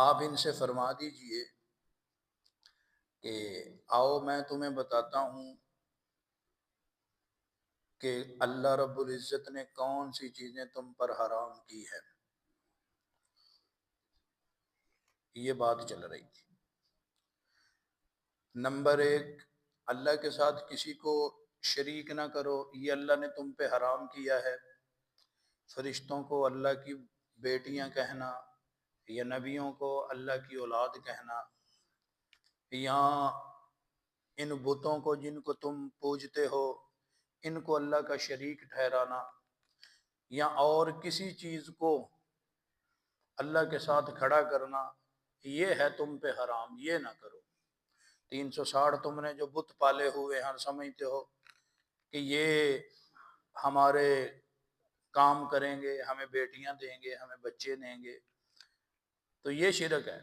آپ ان سے فرما دیجئے کہ آؤ میں تمہیں بتاتا ہوں کہ اللہ رب العزت نے کون سی چیزیں تم پر حرام کی ہے۔ یہ بات چل رہی تھی۔ نمبر ایک، اللہ کے ساتھ کسی کو شریک نہ کرو، یہ اللہ نے تم پہ حرام کیا ہے۔ فرشتوں کو اللہ کی بیٹیاں کہنا، یا نبیوں کو اللہ کی اولاد کہنا، یا ان بتوں کو جن کو تم پوجتے ہو ان کو اللہ کا شریک ٹھہرانا، یا اور کسی چیز کو اللہ کے ساتھ کھڑا کرنا، یہ ہے تم پہ حرام، یہ نہ کرو۔ 360 تم نے جو بت پالے ہوئے ہیں، سمجھتے ہو کہ یہ ہمارے کام کریں گے، ہمیں بیٹیاں دیں گے، ہمیں بچے دیں گے، تو یہ شرک ہے۔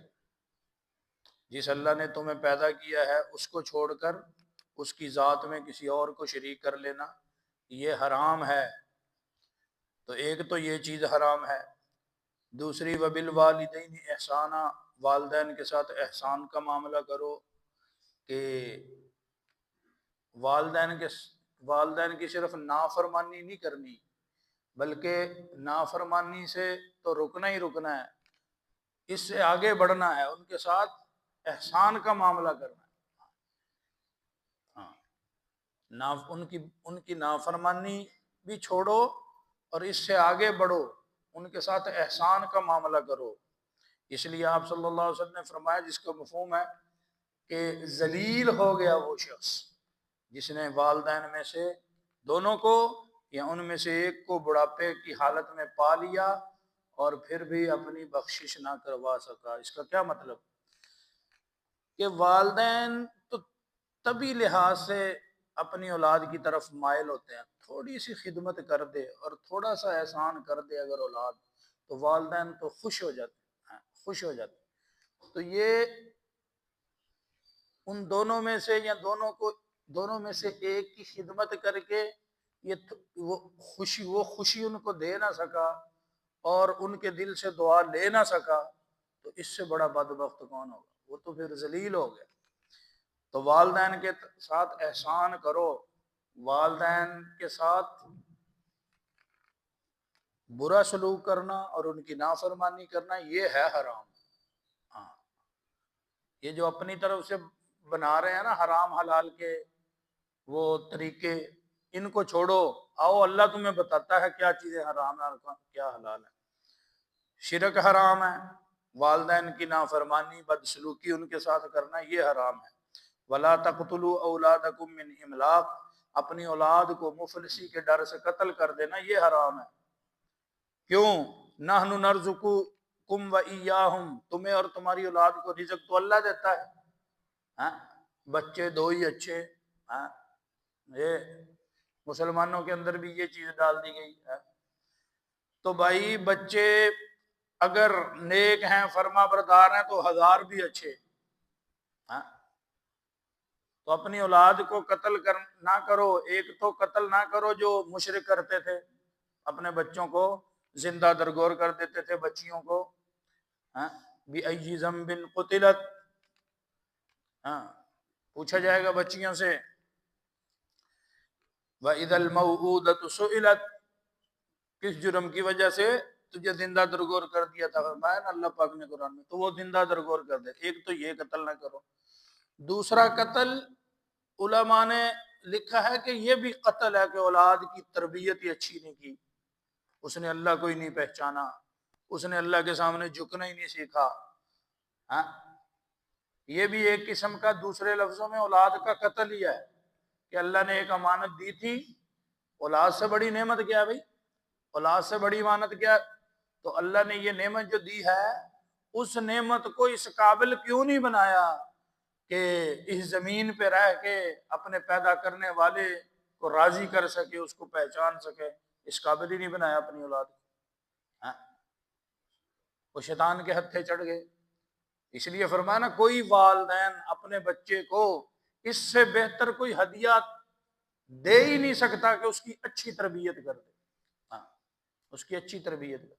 جس اللہ نے تمہیں پیدا کیا ہے اس کو چھوڑ کر اس کی ذات میں کسی اور کو شریک کر لینا، یہ حرام ہے۔ تو ایک تو یہ چیز حرام ہے۔ دوسری، وبالوالدین احسانا، والدین کے ساتھ احسان کا معاملہ کرو، کہ والدین کی صرف نافرمانی نہیں کرنی، بلکہ نافرمانی سے تو رکنا ہی رکنا ہے، اس سے آگے بڑھنا ہے، ان کے ساتھ احسان کا معاملہ کرنا ہے۔ ہاں، ان کی نافرمانی بھی چھوڑو اور اس سے آگے بڑھو، ان کے ساتھ احسان کا معاملہ کرو۔ اس لیے آپ صلی اللہ علیہ وسلم نے فرمایا، جس کا مفہوم ہے کہ ذلیل ہو گیا وہ شخص جس نے والدین میں سے دونوں کو یا ان میں سے ایک کو بڑھاپے کی حالت میں پا لیا اور پھر بھی اپنی بخشش نہ کروا سکا۔ اس کا کیا مطلب؟ کہ والدین تو طبی لحاظ سے اپنی اولاد کی طرف مائل ہوتے ہیں، تھوڑی سی خدمت کر دے اور تھوڑا سا احسان کر دے اگر اولاد، تو والدین تو خوش ہو جاتے ہیں، خوش ہو جاتے ہیں۔ تو یہ ان دونوں میں سے یا دونوں میں سے ایک کی خدمت کر کے وہ خوشی ان کو دے نہ سکا اور ان کے دل سے دعا لے نہ سکا، تو اس سے بڑا بدبخت کون ہوگا؟ وہ تو پھر ذلیل ہو گیا۔ تو والدین کے ساتھ احسان کرو، والدین کے ساتھ برا سلوک کرنا اور ان کی نافرمانی کرنا یہ ہے حرام۔ ہاں، یہ جو اپنی طرف سے بنا رہے ہیں نا حرام حلال کے وہ طریقے، ان کو چھوڑو، آؤ اللہ تمہیں بتاتا ہے کیا چیزیں حرام ہے اور کیا حلال ہے۔ شرک حرام ہے، والدین کی نافرمانی بدسلوکی ان کے ساتھ کرنا یہ حرام ہے۔ وَلَا تَقْتُلُوا أَوْلَادَكُم مِّنْ إِمْلَاقٍ، اپنی اولاد کو مفلسی کے ڈر سے قتل کر دینا یہ حرام ہے۔ کیوں؟ نَحْنُ نَرْزُقُكُمْ وَإِيَّاهُمْ، تمہیں اور تمہاری اولاد کو رزق تو اللہ دیتا ہے۔ ہاں، بچے دو ہی اچھے، ہاں، یہ مسلمانوں کے اندر بھی یہ چیز ڈال دی گئی ہے۔ تو بھائی بچے اگر نیک ہیں، فرما بردار ہیں، تو 1000 بھی اچھے۔ ہاں، تو اپنی اولاد کو قتل نہ کرو۔ ایک تو قتل نہ کرو جو مشرک کرتے تھے، اپنے بچوں کو زندہ درگور کر دیتے تھے بچیوں کو، ہاں، بِأَيِّ ذَنبٍ قُتِلَتْ، ہاں، پوچھا جائے گا بچیوں سے، وَإِذَا الْمَوْءُودَةُ سُئِلَتْ، کس جرم کی وجہ سے تجھے زندہ درگور کر دیا تھا؟ فرمایا نا اللہ پاک نے قرآن میں، تو وہ زندہ درگور کر دے۔ ایک تو یہ قتل نہ کرو۔ دوسرا قتل علماء نے لکھا ہے کہ یہ بھی قتل ہے کہ اولاد کی تربیت ہی اچھی نہیں کی، اس نے اللہ کو ہی نہیں پہچانا، اس نے اللہ کے سامنے جھکنا ہی نہیں سیکھا۔ ہاں، یہ بھی ایک قسم کا دوسرے لفظوں میں اولاد کا قتل ہی ہے کہ اللہ نے ایک امانت دی تھی۔ اولاد سے بڑی نعمت کیا ہے بھائی؟ اولاد سے بڑی امانت کیا؟ تو اللہ نے یہ نعمت جو دی ہے اس نعمت کو اس قابل کیوں نہیں بنایا کہ اس زمین پہ رہ کے اپنے پیدا کرنے والے کو راضی کر سکے، اس کو پہچان سکے؟ اس قابل ہی نہیں بنایا اپنی اولاد کو۔ ہاں، وہ شیطان کے ہتھے چڑھ گئے۔ اس لیے فرمایا نا، کوئی والدین اپنے بچے کو اس سے بہتر کوئی ہدیہ دے ہی نہیں سکتا کہ اس کی اچھی تربیت کر دے۔ ہاں، اس کی اچھی تربیت کر۔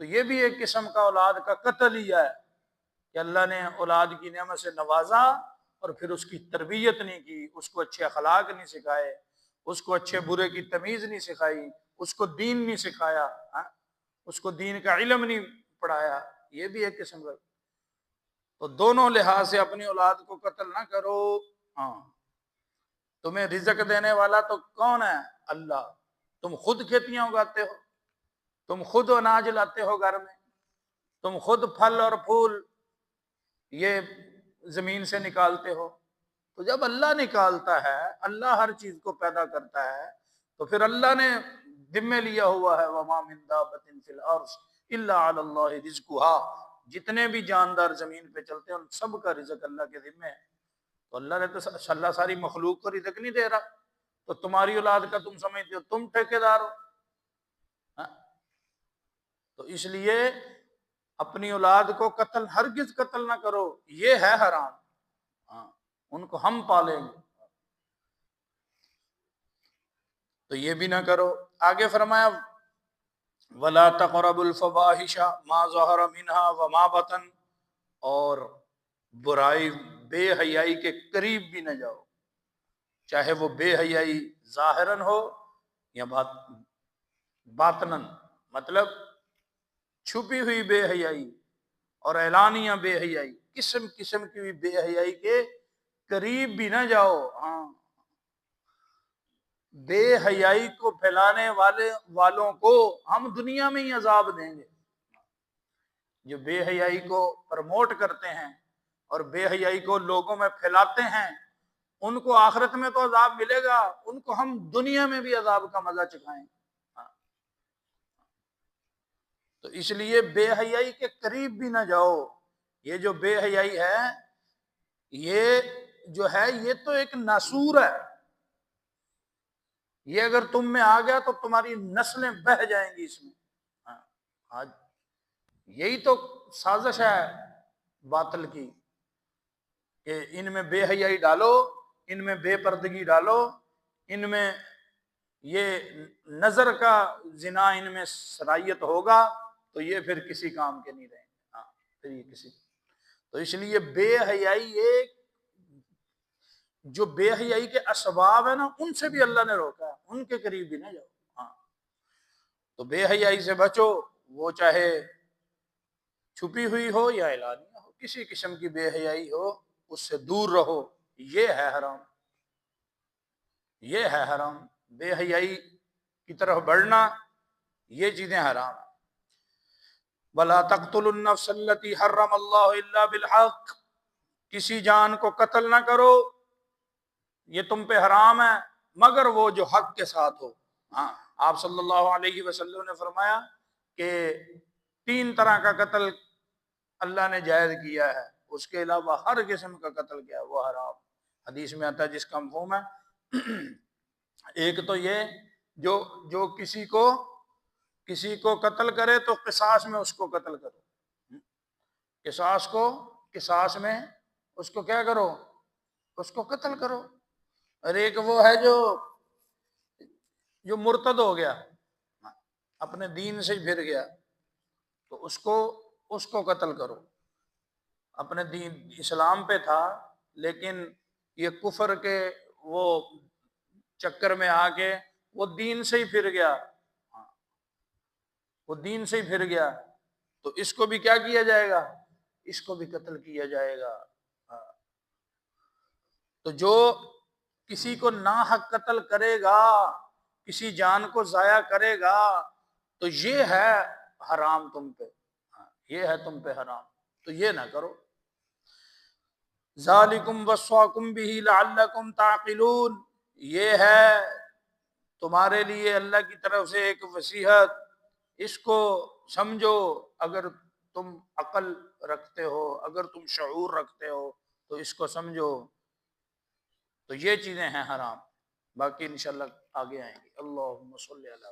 تو یہ بھی ایک قسم کا اولاد کا قتل ہی ہے کہ اللہ نے اولاد کی نعمت سے نوازا اور پھر اس کی تربیت نہیں کی، اس کو اچھے اخلاق نہیں سکھائے، اس کو اچھے برے کی تمیز نہیں سکھائی، اس کو دین نہیں سکھایا، ہاں، اس کو دین کا علم نہیں پڑھایا، یہ بھی ایک قسم کا۔ تو دونوں لحاظ سے اپنی اولاد کو قتل نہ کرو۔ ہاں، تمہیں رزق دینے والا تو کون ہے؟ اللہ۔ تم خود کھیتیاں اگاتے ہو، تم خود اناج لاتے ہو گھر میں، تم خود پھل اور پھول یہ زمین سے نکالتے ہو۔ تو جب اللہ نکالتا ہے، اللہ ہر چیز کو پیدا کرتا ہے، تو پھر اللہ نے ذمہ لیا ہوا ہے وَمَا مِن دَابَّةٍ فِي الْأَرْضِ إِلَّا عَلَى اللَّهِ رِزْقُهَا، جتنے بھی جاندار زمین پہ چلتے ہیں ان سب کا رزق اللہ کے ذمہ ہے۔ تو اللہ نے تو اللہ ساری مخلوق کو رزق نہیں دے رہا، تو تمہاری اولاد کا تم سمجھتے ہو تم ٹھیکیدار ہو؟ ہاں؟ تو اس لیے اپنی اولاد کو قتل، ہرگز قتل نہ کرو، یہ ہے حرام۔ ہاں، ان کو ہم پالیں گے تو یہ بھی نہ کرو۔ آگے فرمایا وَلَا تَقْرَبُوا الْفَوَاحِشَ مَا ظَهَرَ مِنْهَا وَمَا بَطَنَ، اور برائی بے حیائی کے قریب بھی نہ جاؤ، چاہے وہ بے حیائی ظاہراً ہو یا باطناً، مطلب چھپی ہوئی بے حیائی اور اعلانیہ بے حیائی، قسم قسم کی بھی بے حیائی کے قریب بھی نہ جاؤ۔ ہاں، بے حیائی کو پھیلانے والوں کو ہم دنیا میں ہی عذاب دیں گے۔ جو بے حیائی کو پروموٹ کرتے ہیں اور بے حیائی کو لوگوں میں پھیلاتے ہیں، ان کو آخرت میں تو عذاب ملے گا، ان کو ہم دنیا میں بھی عذاب کا مزہ چکھائیں۔ تو اس لیے بے حیائی کے قریب بھی نہ جاؤ۔ یہ جو بے حیائی ہے، یہ جو ہے یہ تو ایک ناسور ہے، یہ اگر تم میں آ گیا تو تمہاری نسلیں بہہ جائیں گی اس میں۔ آج یہی تو سازش ہے باطل کی کہ ان میں بے حیائی ڈالو، ان میں بے پردگی ڈالو، ان میں یہ نظر کا زنا ان میں صلاحیت ہوگا تو یہ پھر کسی کام کے نہیں رہیں گے۔ ہاں، پھر یہ کسی، تو اس لیے بے حیائی ایک، جو بے حیائی کے اسباب ہیں نا ان سے بھی اللہ نے روکا ہے، ان کے قریب بھی نہ جاؤ۔ ہاں، تو بے حیائی سے بچو، وہ چاہے چھپی ہوئی ہو یا اعلانیہ ہو، کسی قسم کی بے حیائی ہو اس سے دور رہو، یہ ہے حرام، یہ ہے حرام۔ بے حیائی کی طرف بڑھنا، یہ چیزیں حرام ہیں۔ وَلَا تَقْتُلُوا النَّفْسَ الَّتِي حَرَّمَ اللَّهُ إِلَّا بِالْحَقِّ، کسی جان کو قتل نہ کرو، یہ تم پہ حرام ہے مگر وہ جو حق کے ساتھ ہو۔ ہاں، آپ صلی اللہ علیہ وسلم نے فرمایا کہ 3 طرح کا قتل اللہ نے جائز کیا ہے، اس کے علاوہ ہر قسم کا قتل کیا ہے وہ حرام۔ حدیث میں آتا ہے جس کا مفہوم ہے، ایک تو یہ جو کسی کو قتل کرے تو قصاص میں اس کو قتل کرو، قصاص میں اس کو کیا کرو، اس کو قتل کرو۔ اور ایک وہ ہے جو مرتد ہو گیا، اپنے دین سے پھر گیا، تو اس کو قتل کرو۔ اپنے دین اسلام پہ تھا لیکن یہ کفر کے وہ چکر میں آ کے وہ دین سے ہی پھر گیا، وہ دین سے ہی پھر گیا، تو اس کو بھی کیا کیا جائے گا، اس کو بھی قتل کیا جائے گا۔ تو جو کسی کو ناحق قتل کرے گا، کسی جان کو ضائع کرے گا، تو یہ ہے حرام تم پہ، یہ ہے تم پہ حرام، تو یہ نہ کرو۔ ذالکم وصاکم بہ لعلکم تعقلون، یہ ہے تمہارے لیے اللہ کی طرف سے ایک وصیحت، اس کو سمجھو، اگر تم عقل رکھتے ہو، اگر تم شعور رکھتے ہو تو اس کو سمجھو۔ تو یہ چیزیں ہیں حرام، باقی انشاءاللہ آگے آئیں گے۔ اللہم صلی علی